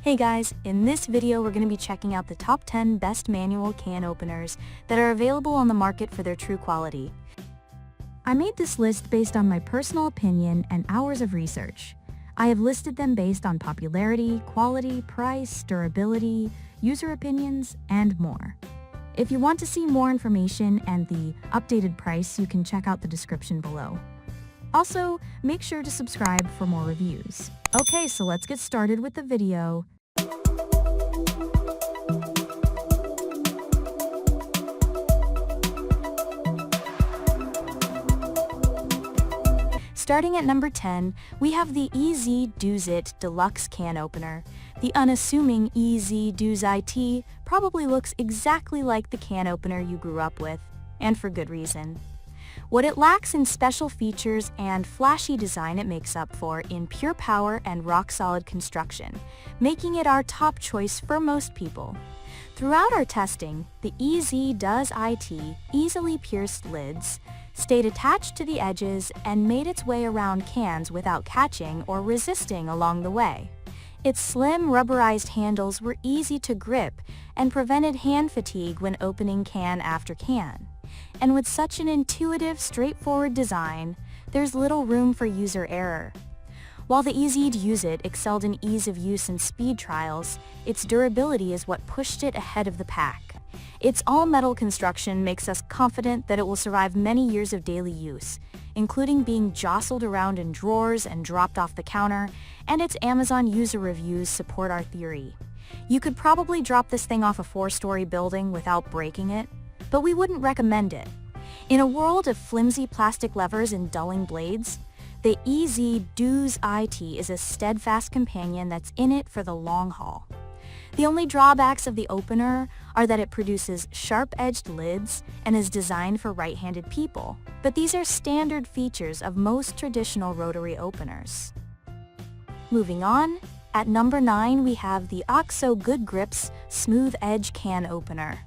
Hey guys, in this video we're going to be checking out the top 10 best manual can openers that are available on the market for their true quality. I made this list based on my personal opinion and hours of research. I have listed them based on popularity, quality, price, durability, user opinions, and more. If you want to see more information and the updated price, you can check out the description below. Also, make sure to subscribe for more reviews. Okay, so let's get started with the video. Starting at number 10, we have the EZ-DUZ-IT Deluxe Can Opener. The unassuming EZ-DUZ-IT probably looks exactly like the can opener you grew up with, and for good reason. What it lacks in special features and flashy design it makes up for in pure power and rock-solid construction, making it our top choice for most people. Throughout our testing, the EZ-DUZ-IT easily pierced lids, stayed attached to the edges, and made its way around cans without catching or resisting along the way. Its slim, rubberized handles were easy to grip and prevented hand fatigue when opening can after can. And with such an intuitive, straightforward design, there's little room for user error. While the EZ-DUZ-IT excelled in ease of use and speed trials, its durability is what pushed it ahead of the pack. Its all-metal construction makes us confident that it will survive many years of daily use, including being jostled around in drawers and dropped off the counter, and its Amazon user reviews support our theory. You could probably drop this thing off a 4-story building without breaking it, but we wouldn't recommend it. In a world of flimsy plastic levers and dulling blades, the EZ-DUZ-IT is a steadfast companion that's in it for the long haul. The only drawbacks of the opener are that it produces sharp-edged lids and is designed for right-handed people, but these are standard features of most traditional rotary openers. Moving on, at number 9 we have the OXO Good Grips Smooth Edge Can Opener.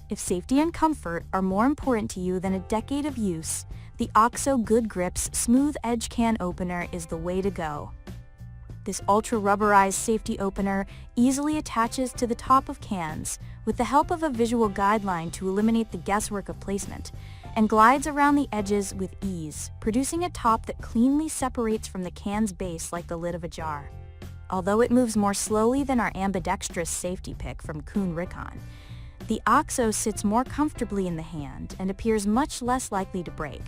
If safety and comfort are more important to you than a decade of use, the OXO Good Grips Smooth Edge Can Opener is the way to go. This ultra-rubberized safety opener easily attaches to the top of cans with the help of a visual guideline to eliminate the guesswork of placement, and glides around the edges with ease, producing a top that cleanly separates from the can's base like the lid of a jar. Although it moves more slowly than our Ambidextrous safety pick from Kuhn Rikon, the OXO sits more comfortably in the hand and appears much less likely to break.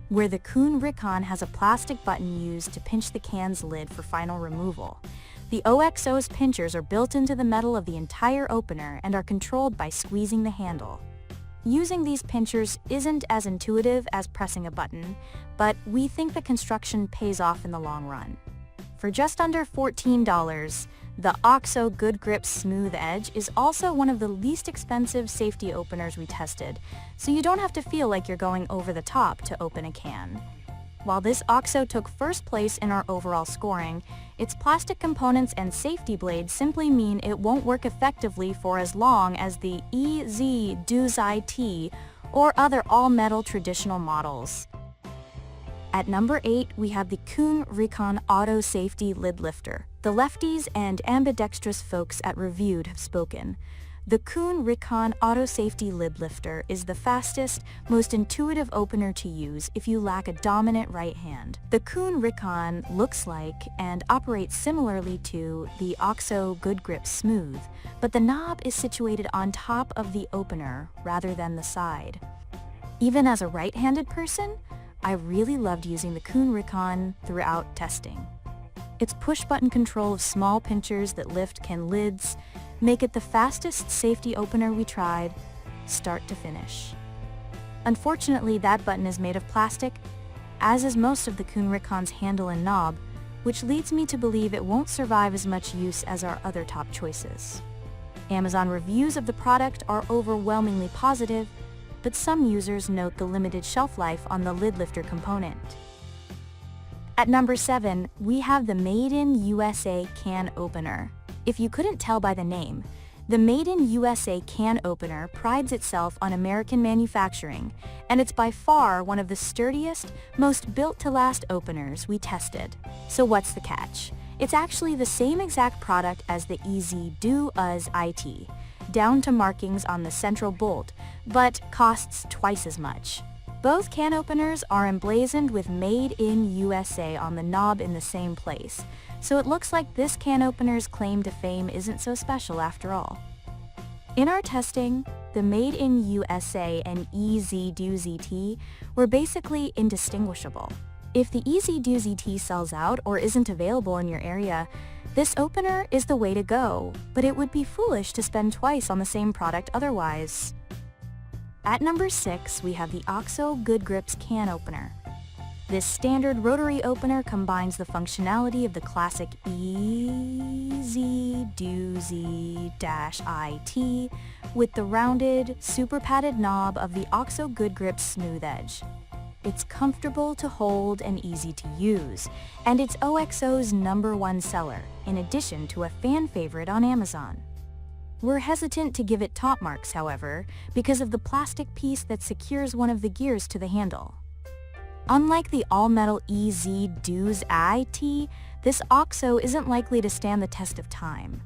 Where the Kuhn Rikon has a plastic button used to pinch the can's lid for final removal, the OXO's pinchers are built into the metal of the entire opener and are controlled by squeezing the handle. Using these pinchers isn't as intuitive as pressing a button, but we think the construction pays off in the long run. For just under $14, the OXO Good Grip Smooth Edge is also one of the least expensive safety openers we tested, so you don't have to feel like you're going over the top to open a can. While this OXO took first place in our overall scoring, its plastic components and safety blades simply mean it won't work effectively for as long as the EZ-DUZ-IT or other all-metal traditional models. At number 8, we have the Kuhn Rikon Auto Safety Lid Lifter. The lefties and ambidextrous folks at Reviewed have spoken. The Kuhn Rikon Auto Safety Lid Lifter is the fastest, most intuitive opener to use if you lack a dominant right hand. The Kuhn Rikon looks like and operates similarly to the OXO Good Grip Smooth, but the knob is situated on top of the opener rather than the side. Even as a right-handed person, I really loved using the Kuhn Rikon throughout testing. Its push-button control of small pinchers that lift can lids make it the fastest safety opener we tried, start to finish. Unfortunately, that button is made of plastic, as is most of the Kuhn Rikon's handle and knob, which leads me to believe it won't survive as much use as our other top choices. Amazon reviews of the product are overwhelmingly positive, but some users note the limited shelf life on the lid lifter component. At number 7, we have the Made in USA Can Opener. If you couldn't tell by the name, the Made in USA Can Opener prides itself on American manufacturing, and it's by far one of the sturdiest, most built-to-last openers we tested. So what's the catch? It's actually the same exact product as the EZ-DUZ-IT, down to markings on the central bolt, but costs twice as much. Both can openers are emblazoned with Made in USA on the knob in the same place, so it looks like this can opener's claim to fame isn't so special after all. In our testing, the Made in USA and EZ-DUZ-IT were basically indistinguishable. If the EZ-DUZ-IT sells out or isn't available in your area, this opener is the way to go, but it would be foolish to spend twice on the same product otherwise. At number 6, we have the OXO Good Grips Can Opener. This standard rotary opener combines the functionality of the classic EZ-DUZ-IT with the rounded, super padded knob of the OXO Good Grips Smooth Edge. It's comfortable to hold and easy to use, and it's OXO's #1 seller, in addition to a fan favorite on Amazon. We're hesitant to give it top marks, however, because of the plastic piece that secures one of the gears to the handle. Unlike the all-metal EZ-DUZ-IT, this OXO isn't likely to stand the test of time.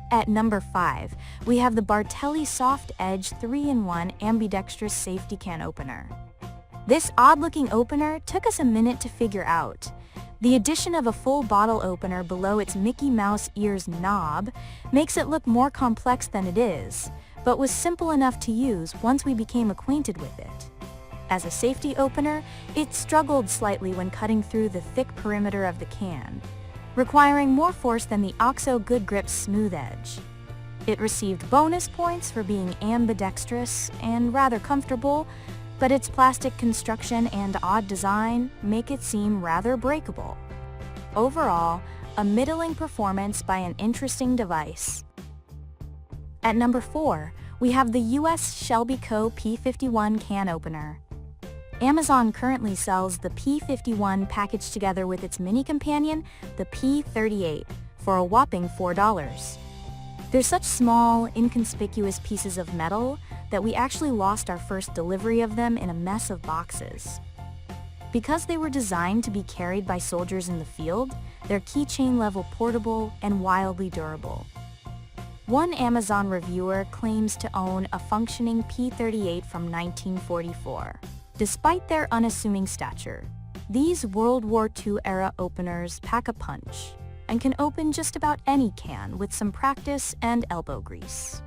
At number 5, we have the Bartelli Soft Edge 3-in-1 Ambidextrous Safety Can Opener. This odd-looking opener took us a minute to figure out. The addition of a full bottle opener below its Mickey Mouse ears knob makes it look more complex than it is, but was simple enough to use once we became acquainted with it. As a safety opener, it struggled slightly when cutting through the thick perimeter of the can, requiring more force than the OXO Good Grips Smooth Edge. It received bonus points for being ambidextrous and rather comfortable, but its plastic construction and odd design make it seem rather breakable. Overall, a middling performance by an interesting device. At number 4, we have the US Shelby Co. P51 Can Opener. Amazon currently sells the P51 packaged together with its mini companion, the P38, for a whopping $4. They're such small, inconspicuous pieces of metal that we actually lost our first delivery of them in a mess of boxes. Because they were designed to be carried by soldiers in the field, they're keychain-level portable and wildly durable. One Amazon reviewer claims to own a functioning P38 from 1944. Despite their unassuming stature, these World War II-era openers pack a punch and can open just about any can with some practice and elbow grease.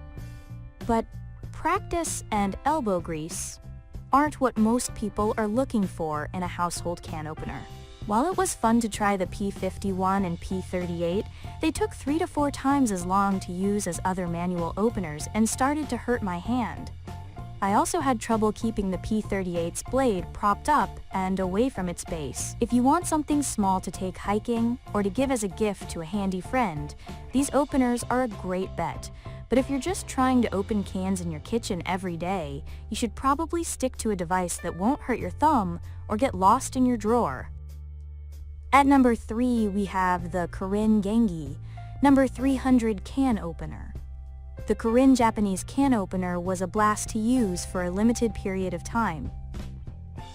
But practice and elbow grease aren't what most people are looking for in a household can opener. While it was fun to try the P51 and P38, they took 3 to 4 times as long to use as other manual openers and started to hurt my hand. I also had trouble keeping the P38's blade propped up and away from its base. If you want something small to take hiking or to give as a gift to a handy friend, these openers are a great bet. But if you're just trying to open cans in your kitchen every day, you should probably stick to a device that won't hurt your thumb or get lost in your drawer. At number 3, we have the Korin Gangy, number 300 Can Opener. The Korin Japanese can opener was a blast to use for a limited period of time.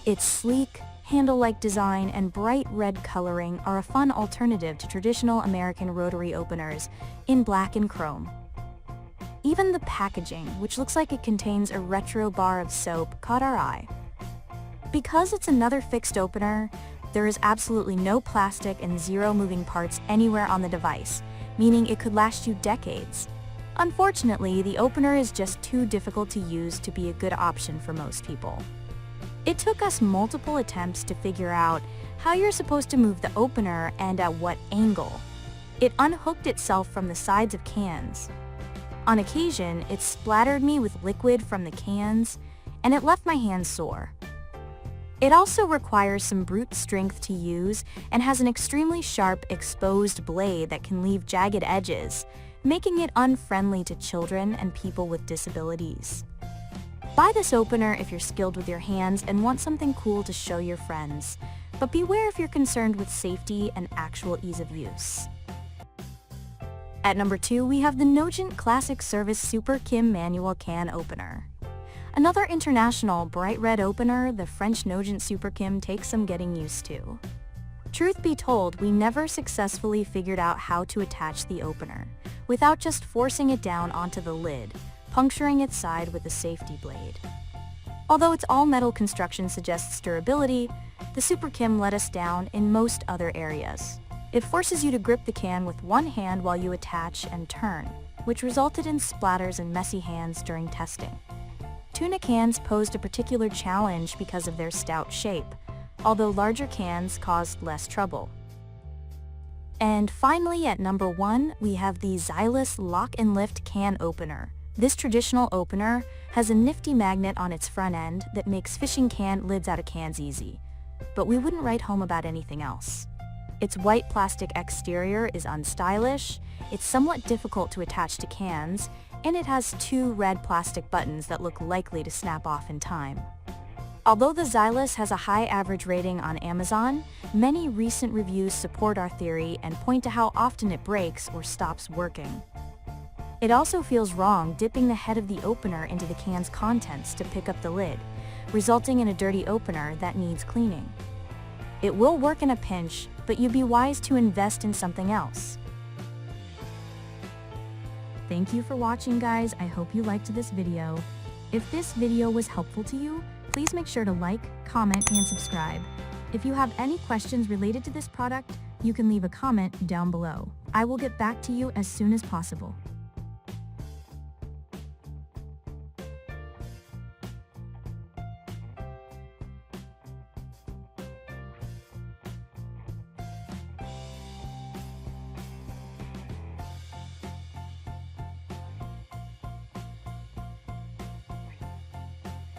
Its sleek, handle-like design and bright red coloring are a fun alternative to traditional American rotary openers in black and chrome. Even the packaging, which looks like it contains a retro bar of soap, caught our eye. Because it's another fixed opener, there is absolutely no plastic and 0 moving parts anywhere on the device, meaning it could last you decades. Unfortunately, the opener is just too difficult to use to be a good option for most people. It took us multiple attempts to figure out how you're supposed to move the opener and at what angle. It unhooked itself from the sides of cans. On occasion, it splattered me with liquid from the cans, and it left my hands sore. It also requires some brute strength to use and has an extremely sharp, exposed blade that can leave jagged edges, making it unfriendly to children and people with disabilities. Buy this opener if you're skilled with your hands and want something cool to show your friends, but beware if you're concerned with safety and actual ease of use. At number 2, we have the Nogent Classic Service Super Kim Manual Can Opener. Another international bright red opener, the French Nogent Super Kim takes some getting used to. Truth be told, we never successfully figured out how to attach the opener, without just forcing it down onto the lid, puncturing its side with a safety blade. Although its all-metal construction suggests durability, the Super Kim let us down in most other areas. It forces you to grip the can with one hand while you attach and turn, which resulted in splatters and messy hands during testing. Tuna cans posed a particular challenge because of their stout shape, although larger cans caused less trouble. And finally, at number 1, we have the Zyliss Lock and Lift Can Opener. This traditional opener has a nifty magnet on its front end that makes fishing can lids out of cans easy, but we wouldn't write home about anything else. Its white plastic exterior is unstylish, it's somewhat difficult to attach to cans, and it has 2 red plastic buttons that look likely to snap off in time. Although the Zyliss has a high average rating on Amazon, many recent reviews support our theory and point to how often it breaks or stops working. It also feels wrong dipping the head of the opener into the can's contents to pick up the lid, resulting in a dirty opener that needs cleaning. It will work in a pinch, but you'd be wise to invest in something else. Thank you for watching, guys. I hope you liked this video. If this video was helpful to you, please make sure to like, comment, and subscribe. If you have any questions related to this product, you can leave a comment down below. I will get back to you as soon as possible.